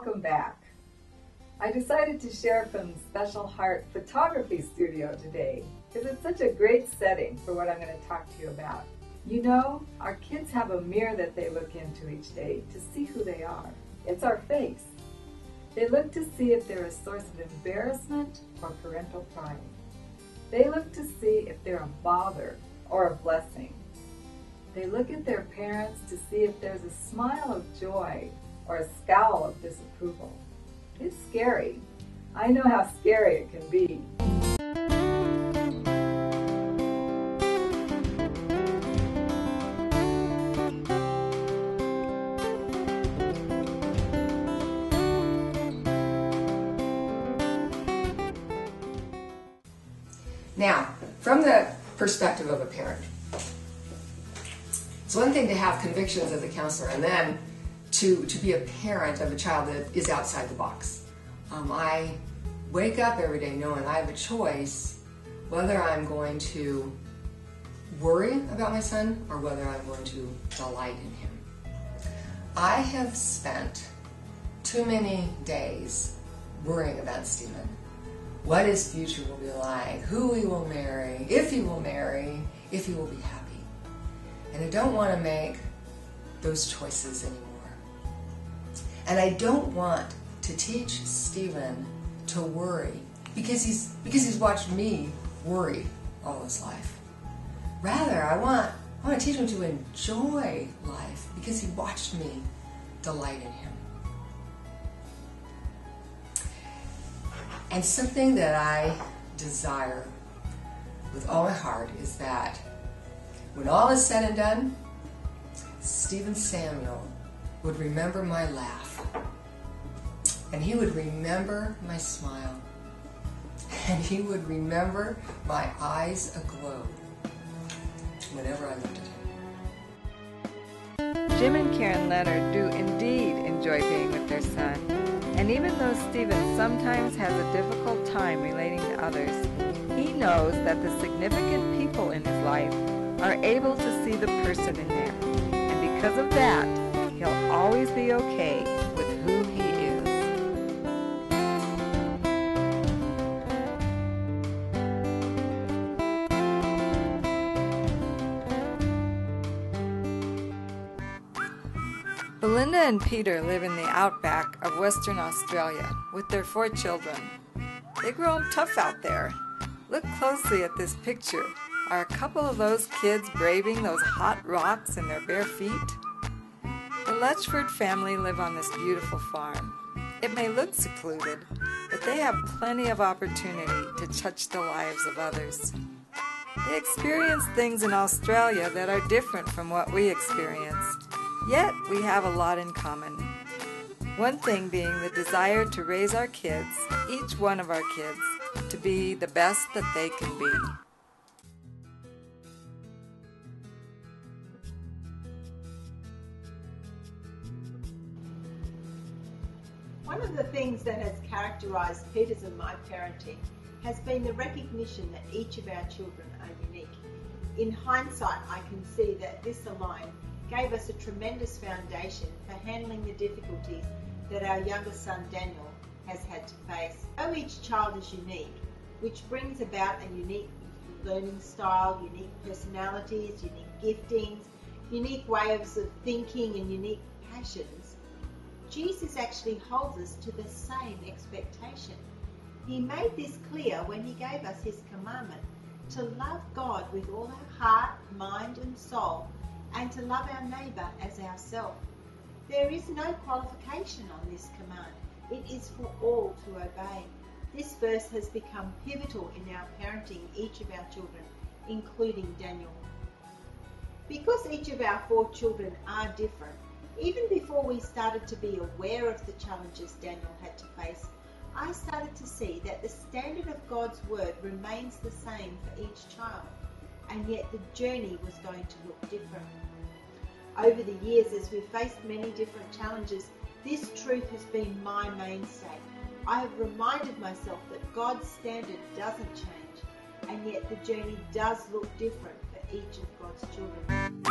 welcome back. I decided to share from Special Heart Photography Studio today because it's such a great setting for what I'm going to talk to you about. You know, our kids have a mirror that they look into each day to see who they are. It's our face. They look to see if they're a source of embarrassment or parental pride. They look to see if they're a bother or a blessing. They look at their parents to see if there's a smile of joy or a scowl of disapproval. It's scary. I know how scary it can be. Now, from the perspective of a parent, it's one thing to have convictions as a counselor and then to be a parent of a child that is outside the box. I wake up every day knowing I have a choice whether I'm going to worry about my son or whether I'm going to delight in him. I have spent too many days worrying about Stephen. What his future will be like, who he will marry, if he will be happy. And I don't want to make those choices anymore. And I don't want to teach Stephen to worry because he's watched me worry all his life. Rather, I want to teach him to enjoy life because he watched me delight in him. And something that I desire with all my heart is that when all is said and done, Stephen Samuel would remember my laugh, and he would remember my smile, and he would remember my eyes aglow whenever I looked at him. Jim and Karen Leonard do indeed enjoy being with their son, and even though Stephen sometimes has a difficult time relating to others, he knows that the significant people in his life are able to see the person in there, and because of that, he'll always be okay with who he is. Belinda and Peter live in the outback of Western Australia with their 4 children. They grow up tough out there. Look closely at this picture. Are a couple of those kids braving those hot rocks in their bare feet? The Letchford family live on this beautiful farm. It may look secluded, but they have plenty of opportunity to touch the lives of others. They experience things in Australia that are different from what we experience, yet we have a lot in common. One thing being the desire to raise our kids, each one of our kids, to be the best that they can be. One of the things that has characterized Peter's and my parenting has been the recognition that each of our children are unique. In hindsight, I can see that this alone gave us a tremendous foundation for handling the difficulties that our youngest son Daniel has had to face. Though each child is unique, which brings about a unique learning style, unique personalities, unique giftings, unique ways of thinking and unique passions, Jesus actually holds us to the same expectation. He made this clear when he gave us his commandment to love God with all our heart, mind and soul, and to love our neighbour as ourselves. There is no qualification on this command. It is for all to obey. This verse has become pivotal in our parenting each of our children, including Daniel. Because each of our 4 children are different, even before we started to be aware of the challenges Daniel had to face, I started to see that the standard of God's word remains the same for each child, and yet the journey was going to look different. Over the years, as we've faced many different challenges, this truth has been my mainstay. I have reminded myself that God's standard doesn't change, and yet the journey does look different for each of God's children.